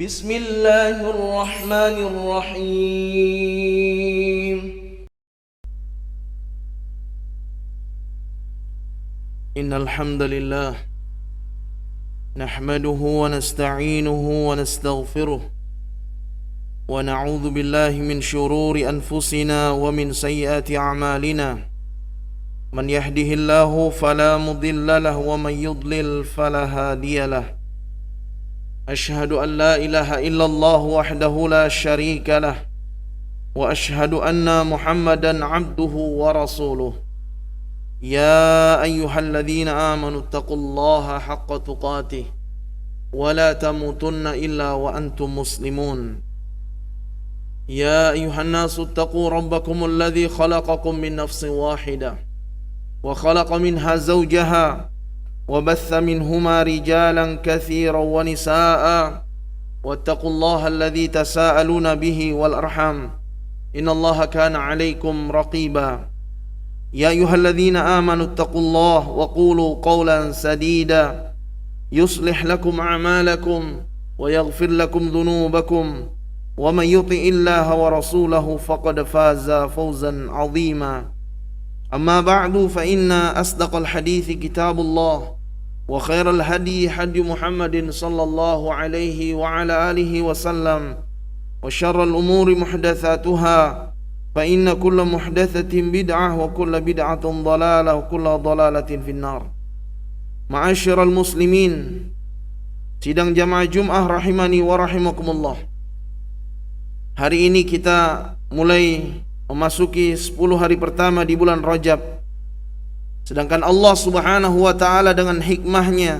بسم الله الرحمن الرحيم إن الحمد لله نحمده ونستعينه ونستغفره ونعوذ بالله من شرور أنفسنا ومن سيئات أعمالنا من يهده الله فلا مضل له ومن يضلل فلا هادي له أشهد أن لا إله إلا الله وحده لا شريك له وأشهد أن محمدا عبده ورسوله يا أيها الذين آمنوا اتقوا الله حق تقاته ولا تموتن إلا وأنتم مسلمون يا أيها الناس اتقوا ربكم الذي خلقكم من نفس واحدة وخلق منها زوجها وبث منهما رجالا كثيرا ونساء واتقوا الله الذي تساءلون به والأرحام إن الله كان عليكم رقيبا يا أيها الذين آمنوا اتقوا الله وقولوا قولا سديدا يصلح لكم أعمالكم ويغفر لكم ذنوبكم ومن يطع الله ورسوله فقد فاز فوزا عظيما أما بعد فإن أصدق الحديث كتاب الله وخير الهدي هدي محمد صلى الله عليه وعلى آله وسلم وشر الأمور محدثاتها فإن كل محدثة بدعة وكل بدعة ضلالة وكل ضلالة في النار. معاشر المسلمين, sidang jamaah Jum'ah rahimani wa rahimakumullah. Hari ini kita mulai memasuki 10 hari pertama di bulan Rajab. Sedangkan Allah subhanahu wa ta'ala dengan hikmahnya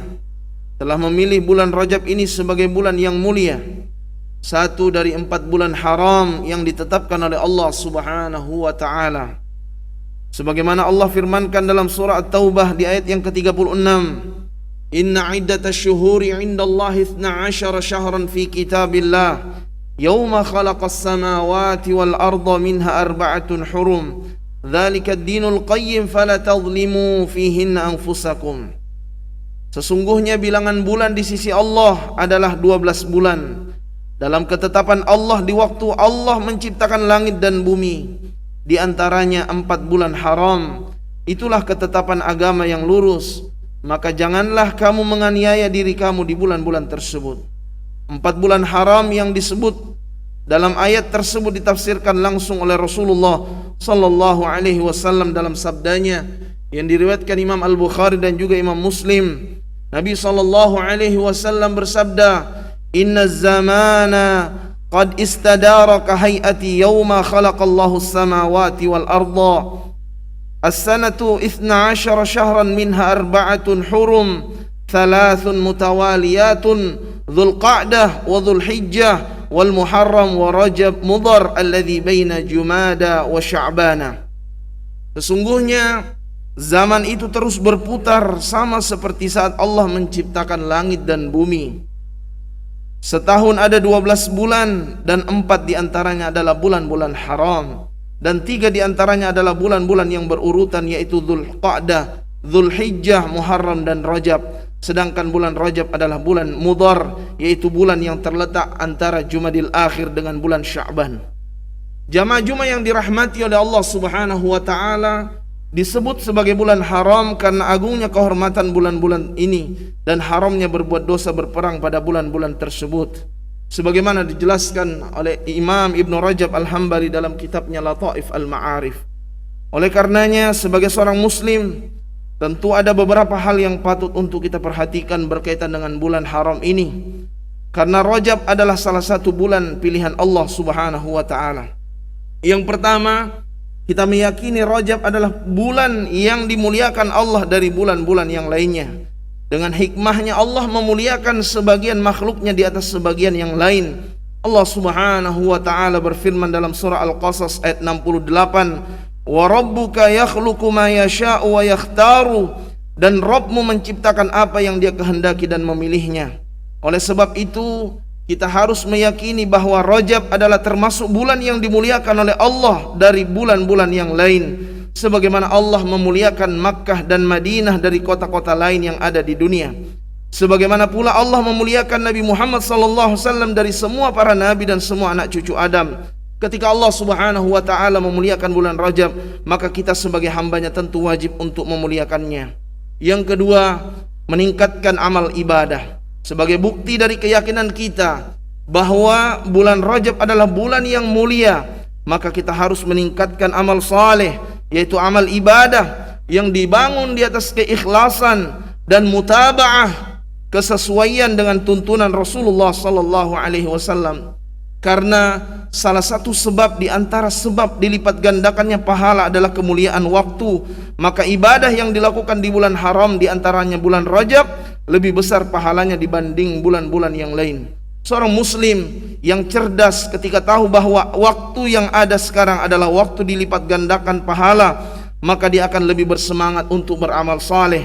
telah memilih bulan Rajab ini sebagai bulan yang mulia, satu dari 4 bulan haram yang ditetapkan oleh Allah subhanahu wa ta'ala. Sebagaimana Allah firmankan dalam surah At-Taubah di ayat yang ke-36, Inna iddatash syuhuri indallahi 12 syahran fi kitabillah Yawma khalaqas samawati wal arda minha arba'atun hurum Dzalika ad-dinul qayyim fala tadhlimu fihinna anfusakum. Sesungguhnya bilangan bulan di sisi Allah adalah 12 bulan. Dalam ketetapan Allah di waktu Allah menciptakan langit dan bumi, di antaranya 4 bulan haram. Itulah ketetapan agama yang lurus. Maka janganlah kamu menganiaya diri kamu di bulan-bulan tersebut. 4 bulan haram yang disebut dalam ayat tersebut ditafsirkan langsung oleh Rasulullah sallallahu alaihi wasallam dalam sabdanya yang diriwayatkan Imam Al-Bukhari dan juga Imam Muslim. Nabi sallallahu alaihi wasallam bersabda, "Inna zamana qad istadara ka hay'ati yawma khalaqallahu as-samawati wal arda. As-sanatu 12 syahran minha arba'atun hurum, 3 mutawaliyatun, Dzul Qa'dah wa Dzul Hijjah wal Muharram wa Rajab Mudhar alladhi baina Jumada wa Sya'bana." Sesungguhnya zaman itu terus berputar sama seperti saat Allah menciptakan langit dan bumi. Setahun ada 12 bulan dan 4 diantaranya adalah bulan-bulan haram, dan 3 diantaranya adalah bulan-bulan yang berurutan, yaitu Dzul Qa'dah, Dzul Hijjah, Muharram dan Rajab. Sedangkan bulan Rajab adalah bulan Mudhar, yaitu bulan yang terletak antara Jumadil Akhir dengan bulan Sya'ban. Jamaah Jumat yang dirahmati oleh Allah subhanahu wa ta'ala, disebut sebagai bulan haram karena agungnya kehormatan bulan-bulan ini dan haramnya berbuat dosa berperang pada bulan-bulan tersebut, sebagaimana dijelaskan oleh Imam Ibn Rajab Al-Hambali dalam kitabnya Lataif Al-Ma'arif. Oleh karenanya sebagai seorang muslim, tentu ada beberapa hal yang patut untuk kita perhatikan berkaitan dengan bulan haram ini, karena Rajab adalah salah satu bulan pilihan Allah subhanahu wa ta'ala. Yang pertama, kita meyakini Rajab adalah bulan yang dimuliakan Allah dari bulan-bulan yang lainnya. Dengan hikmahnya Allah memuliakan sebagian makhluknya di atas sebagian yang lain. Allah subhanahu wa ta'ala berfirman dalam surah Al-Qasas ayat 68, "Wa rabbuka yakhluqu ma yasha'u wa yakhtaru." Dan Rabbmu menciptakan apa yang Dia kehendaki dan memilihnya. Oleh sebab itu kita harus meyakini bahwa Rajab adalah termasuk bulan yang dimuliakan oleh Allah dari bulan-bulan yang lain, sebagaimana Allah memuliakan Makkah dan Madinah dari kota-kota lain yang ada di dunia. Sebagaimana pula Allah memuliakan Nabi Muhammad SAW dari semua para nabi dan semua anak cucu Adam. Ketika Allah Subhanahu wa ta'ala memuliakan bulan Rajab, maka kita sebagai hambanya tentu wajib untuk memuliakannya. Yang kedua, meningkatkan amal ibadah. Sebagai bukti dari keyakinan kita bahwa bulan Rajab adalah bulan yang mulia, maka kita harus meningkatkan amal saleh, yaitu amal ibadah yang dibangun di atas keikhlasan dan mutaba'ah, kesesuaian dengan tuntunan Rasulullah sallallahu alaihi wasallam. Karena salah satu sebab di antara sebab dilipat gandakannya pahala adalah kemuliaan waktu, maka ibadah yang dilakukan di bulan haram, di antaranya bulan Rajab, lebih besar pahalanya dibanding bulan-bulan yang lain. Seorang muslim yang cerdas ketika tahu bahwa waktu yang ada sekarang adalah waktu dilipat gandakan pahala, maka dia akan lebih bersemangat untuk beramal saleh.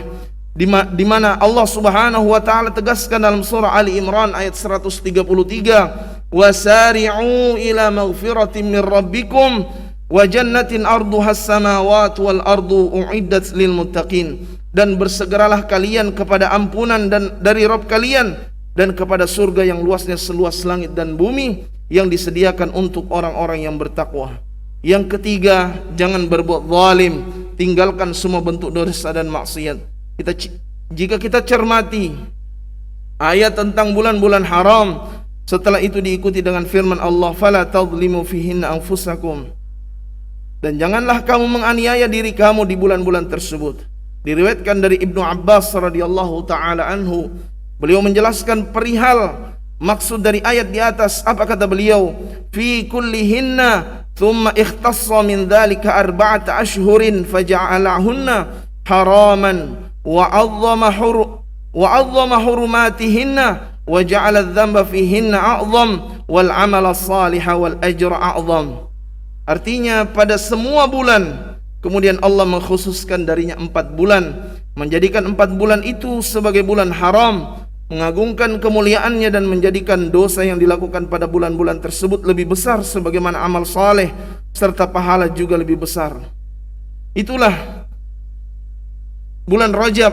Di mana Allah Subhanahu wa taala tegaskan dalam surah Ali Imran ayat 133, wasari'u ila maghfiratin min rabbikum wa jannatin arduhas samawati wal ardu uiddat lil muttaqin, dan bersegeralah kalian kepada ampunan dan dari Rabb kalian, dan kepada surga yang luasnya seluas langit dan bumi yang disediakan untuk orang-orang yang bertakwa. Yang ketiga, jangan berbuat zalim, tinggalkan semua bentuk dosa dan maksiat. Jika kita cermati ayat tentang bulan-bulan haram, setelah itu diikuti dengan firman Allah, fala tadhlimu fihinna anfusakum, dan janganlah kamu menganiaya diri kamu di bulan-bulan tersebut. Diriwayatkan dari Ibnu Abbas radhiyallahu taala anhu, beliau menjelaskan perihal maksud dari ayat di atas. Apa kata beliau? Fi kullihinna thumma ikhtassa min dzalika arba'ata ashhurin faja'alahunna haraman wa 'azzama hurumatihinna wa ja'ala adh-dhanba fihinna a'zam wal 'amala shaliha wal ajra a'zam. Artinya pada semua bulan kemudian Allah mengkhususkan darinya 4 bulan, menjadikan 4 bulan itu sebagai bulan haram, mengagungkan kemuliaannya dan menjadikan dosa yang dilakukan pada bulan-bulan tersebut lebih besar sebagaimana amal saleh serta pahala juga lebih besar. Itulah bulan Rajab,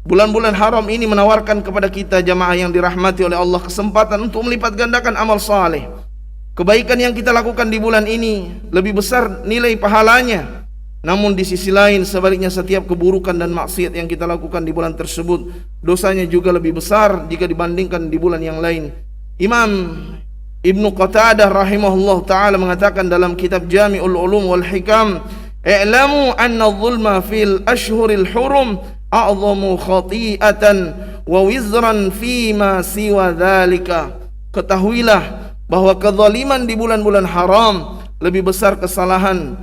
bulan-bulan haram ini menawarkan kepada kita jamaah yang dirahmati oleh Allah kesempatan untuk melipat gandakan amal saleh. Kebaikan yang kita lakukan di bulan ini lebih besar nilai pahalanya. Namun di sisi lain sebaliknya, setiap keburukan dan maksiat yang kita lakukan di bulan tersebut, dosanya juga lebih besar jika dibandingkan di bulan yang lain. Imam Ibnu Qatadah rahimahullah ta'ala mengatakan dalam kitab Jami'ul Ulum wal Hikam, i'lamu anna adh-dhulma fil ashhuril hurum a'zamu khati'atan wa wizran fima siwa dzalika. Ketahuilah bahwa kezaliman di bulan-bulan haram lebih besar kesalahan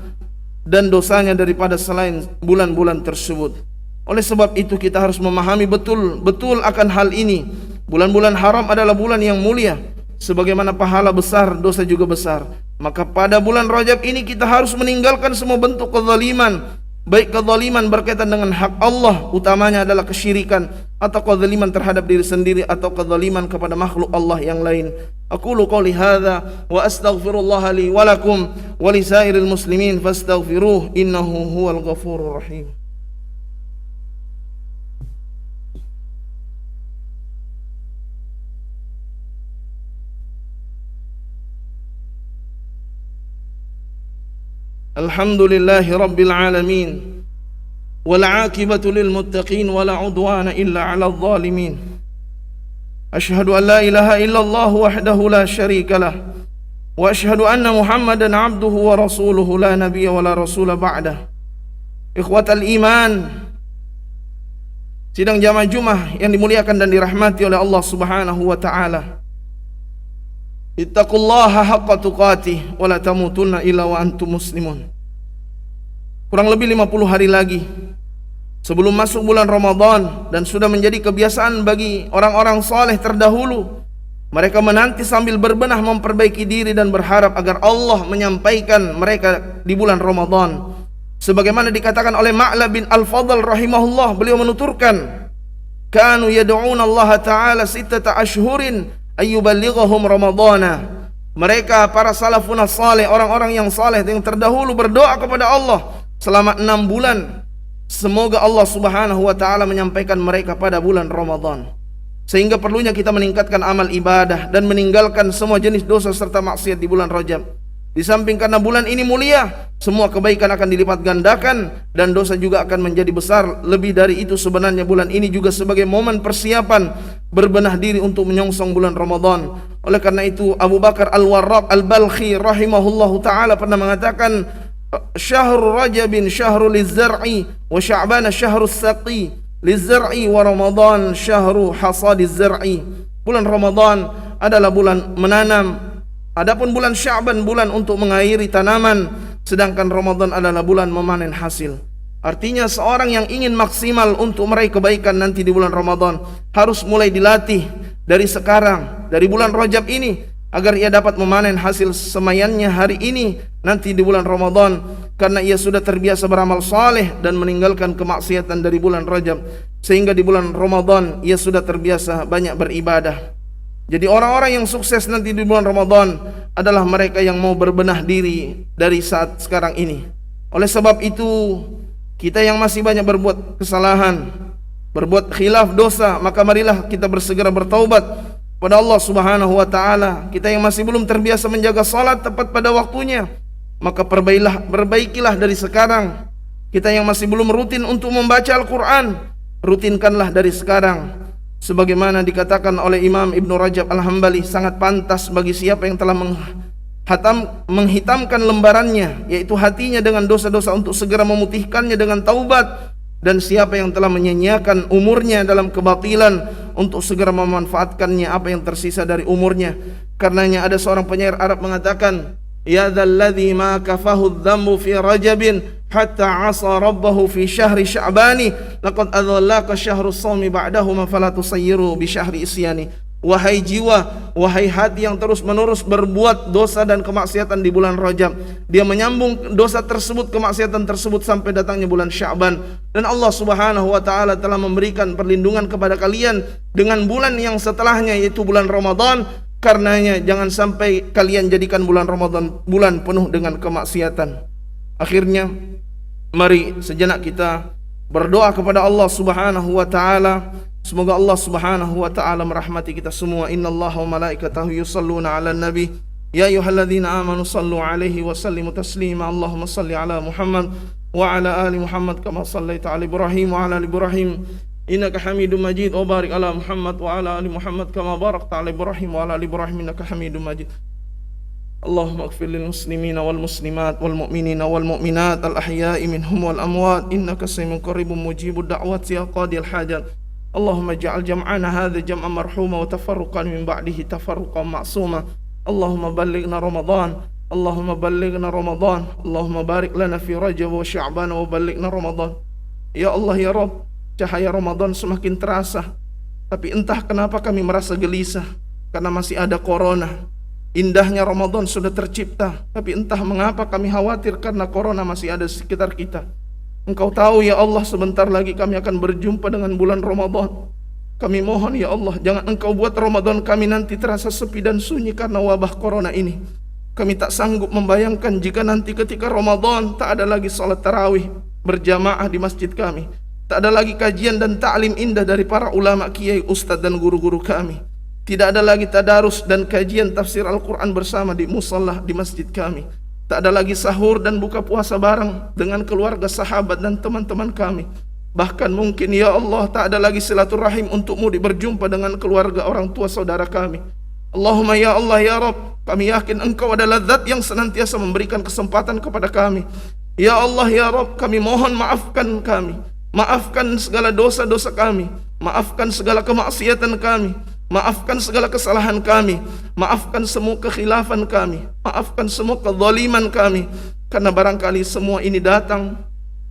dan dosanya daripada selain bulan-bulan tersebut. Oleh sebab itu kita harus memahami betul akan hal ini. Bulan-bulan haram adalah bulan yang mulia, sebagaimana pahala besar, dosa juga besar. Maka pada bulan Rajab ini kita harus meninggalkan semua bentuk kezaliman, baik kezaliman berkaitan dengan hak Allah, utamanya adalah kesyirikan, atau kezaliman terhadap diri sendiri, atau kezaliman kepada makhluk Allah yang lain. Aqulu qouli hadza wa astaghfirullah li wa lakum wa lisairil muslimin fastaghfiruh innahu huwal ghafurur rahim. Alhamdulillahi rabbil alamin wal 'aqibatu lil muttaqin wala 'udwana illa 'alal zalimin. Ashhadu an la ilaha illallah wahdahu la syarika lah wa ashhadu anna Muhammadan 'abduhu wa rasuluhu la nabiyya wa la rasula ba'dah. Ikhwatal iman, sidang jamaah Jumat yang dimuliakan dan dirahmati oleh Allah Subhanahu wa taala. Ittaqullaha haqqa tuqatih wa la tamutunna illa wa antum muslimun. Kurang lebih 50 hari lagi sebelum masuk bulan Ramadan, dan sudah menjadi kebiasaan bagi orang-orang saleh terdahulu, mereka menanti sambil berbenah memperbaiki diri dan berharap agar Allah menyampaikan mereka di bulan Ramadan. Sebagaimana dikatakan oleh Ma'la bin Al-Fadl rahimahullah, beliau menuturkan, kanu yad'una Allah Ta'ala sittata ashhurin ayyuballighahum Ramadana. Mereka para salafun saleh, orang-orang yang saleh yang terdahulu, berdoa kepada Allah selama 6 bulan, semoga Allah Subhanahu wa taala menyampaikan mereka pada bulan Ramadan. Sehingga perlunya kita meningkatkan amal ibadah dan meninggalkan semua jenis dosa serta maksiat di bulan Rajab. Di samping karena bulan ini mulia, semua kebaikan akan dilipat gandakan dan dosa juga akan menjadi besar. Lebih dari itu sebenarnya bulan ini juga sebagai momen persiapan berbenah diri untuk menyongsong bulan Ramadan. Oleh karena itu Abu Bakar Al-Warraq Al-Balkhi rahimahullahu ta'ala pernah mengatakan, Syahrul Rajabin syahrul lizzar'i wa Sya'ban syahrul saqi lizzar'i wa Ramadan syahru hasadiz zar'i. Bulan Ramadan adalah bulan menanam, adapun bulan Sya'ban bulan untuk mengairi tanaman, sedangkan Ramadan adalah bulan memanen hasil. Artinya seorang yang ingin maksimal untuk meraih kebaikan nanti di bulan Ramadan harus mulai dilatih dari sekarang, dari bulan Rajab ini, agar ia dapat memanen hasil semayannya hari ini nanti di bulan Ramadan, karena ia sudah terbiasa beramal saleh dan meninggalkan kemaksiatan dari bulan Rajab, sehingga di bulan Ramadan ia sudah terbiasa banyak beribadah. Jadi orang-orang yang sukses nanti di bulan Ramadan adalah mereka yang mau berbenah diri dari saat sekarang ini. Oleh sebab itu, kita yang masih banyak berbuat kesalahan, berbuat khilaf dosa, maka marilah kita bersegera bertaubat pada Allah Subhanahu wa ta'ala. Kita yang masih belum terbiasa menjaga salat tepat pada waktunya, maka perbaikilah dari sekarang. Kita yang masih belum rutin untuk membaca Al-Quran, rutinkanlah dari sekarang. Sebagaimana dikatakan oleh Imam Ibn Rajab Al-Hambali, sangat pantas bagi siapa yang telah menghitamkan lembarannya, yaitu hatinya dengan dosa-dosa, untuk segera memutihkannya dengan taubat. Dan siapa yang telah menyia-nyiakan umurnya dalam kebatilan, untuk segera memanfaatkannya apa yang tersisa dari umurnya. Karenanya ada seorang penyair Arab mengatakan, Ya dzalladzi ma kafahu dzambu fi Rajabin hatta asa rabbahu fi syahri Sya'bani laqad adallaka syahrus shaumi ba'dahu ma fala tusayyiru bi syahri isyani. Wahai jiwa, wahai hati yang terus-menerus berbuat dosa dan kemaksiatan di bulan Rajab, dia menyambung dosa tersebut, kemaksiatan tersebut sampai datangnya bulan Sya'ban. Dan Allah Subhanahu wa ta'ala telah memberikan perlindungan kepada kalian dengan bulan yang setelahnya, yaitu bulan Ramadan. Karenanya jangan sampai kalian jadikan bulan Ramadan bulan penuh dengan kemaksiatan. Akhirnya mari sejenak kita berdoa kepada Allah Subhanahu wa ta'ala. Semoga Allah Subhanahu wa ta'ala merahmati kita semua. Innallaha wa malaikatahu yusalluna 'alan nabi ya ayyuhalladzina amanu sallu 'alaihi wa sallimu taslima. Allahumma salli 'ala Muhammad wa 'ala ali Muhammad kama shallaita 'ala Ibrahim wa 'ala ali Ibrahim innaka Hamidum Majid. Wa barik 'ala Muhammad wa 'ala ali Muhammad kama barakta 'ala Ibrahim wa 'ala ali Ibrahim innaka Hamidum Majid. Allahumma ighfir lil muslimina wal muslimat wal mu'minina wal mu'minat al ahya'i minhum wal amwat innaka sami'un qaribun mujibud da'wati ya qadiyal hajat. Allahumma ja'al jam'ana hadha jam'an marhuma wa tafarruqan min ba'dihi tafarruqan ma'suma. Allahumma ballighna Ramadan, Allahumma ballighna Ramadan, Allahumma barik lana fi Rajab wa Sya'ban wa ballighna Ramadan. Ya Allah ya Rabb, cahaya Ramadan semakin terasa, tapi entah kenapa kami merasa gelisah karena masih ada corona. Indahnya Ramadan sudah tercipta, tapi entah mengapa kami khawatir karena corona masih ada di sekitar kita. Engkau tahu ya Allah, sebentar lagi kami akan berjumpa dengan bulan Ramadan. Kami mohon ya Allah, jangan Engkau buat Ramadan kami nanti terasa sepi dan sunyi karena wabah corona ini. Kami tak sanggup membayangkan jika nanti ketika Ramadan tak ada lagi salat tarawih berjamaah di masjid kami, tak ada lagi kajian dan ta'lim indah dari para ulama, kiai, ustadz dan guru-guru kami. Tidak ada lagi tadarus dan kajian tafsir Al-Quran bersama di musalla di masjid kami. Tak ada lagi sahur dan buka puasa bareng dengan keluarga, sahabat dan teman-teman kami. Bahkan mungkin ya Allah tak ada lagi silaturahim untukmu berjumpa dengan keluarga, orang tua, saudara kami. Allahumma ya Allah ya Rabb, kami yakin Engkau adalah zat yang senantiasa memberikan kesempatan kepada kami. Ya Allah ya Rabb, kami mohon maafkan kami. Maafkan segala dosa-dosa kami, maafkan segala kemaksiatan kami, maafkan segala kesalahan kami, maafkan semua kekhilafan kami, maafkan semua kezaliman kami. Karena barangkali semua ini datang,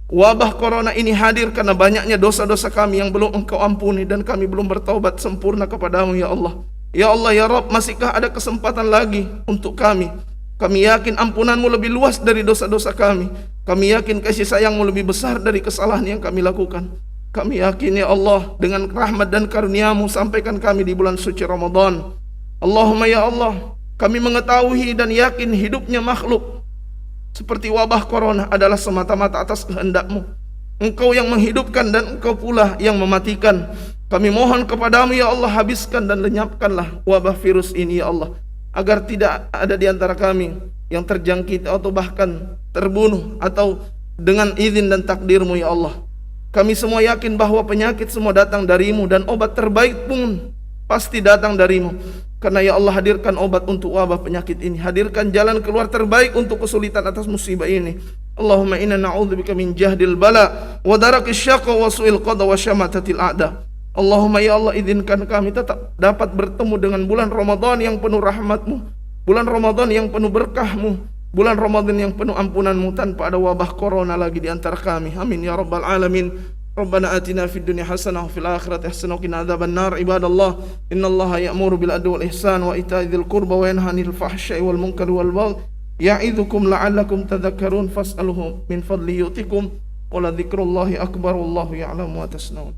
wabah corona ini hadir karena banyaknya dosa-dosa kami yang belum Engkau ampuni dan kami belum bertaubat sempurna kepadamu ya Allah. Ya Allah ya Rabb, masihkah ada kesempatan lagi untuk kami? Kami yakin ampunanmu lebih luas dari dosa-dosa kami. Kami yakin kasih sayangmu lebih besar dari kesalahan yang kami lakukan. Kami yakin ya Allah, dengan rahmat dan karuniamu sampaikan kami di bulan suci Ramadan. Allahumma ya Allah, kami mengetahui dan yakin hidupnya makhluk seperti wabah corona adalah semata-mata atas kehendakmu. Engkau yang menghidupkan dan Engkau pula yang mematikan. Kami mohon kepadamu ya Allah, habiskan dan lenyapkanlah wabah virus ini ya Allah, agar tidak ada di antara kami yang terjangkit atau bahkan terbunuh atau dengan izin dan takdirmu ya Allah. Kami semua yakin bahwa penyakit semua datang darimu dan obat terbaik pun pasti datang darimu. Karena ya Allah, hadirkan obat untuk wabah penyakit ini, hadirkan jalan keluar terbaik untuk kesulitan atas musibah ini. Allahumma inna na'udzubika min jahdil bala wa darakis syaqwa wa su'il qada wa syamatatil a'da. Allahumma ya Allah, izinkan kami tetap dapat bertemu dengan bulan Ramadan yang penuh rahmat-Mu, bulan Ramadan yang penuh berkah-Mu, bulan Ramadan yang penuh ampunan-Mu, tanpa ada wabah corona lagi di antara kami. Amin ya rabbal alamin. Rabbana atina fid dunya hasanah wa fil akhirati hasanah wa qina adzabannar. Ibadallah, innallaha ya'muru bil adli wal ihsan wa ita'i dzil qurba wa yanha 'anil fahsya'i wal munkari wal baghi ya'idzukum la'allakum tadhakkarun. Fas'aluhu min fadli yu'tikum wa la dzikrullahi akbar wallahu ya'lamu ma tasna'un.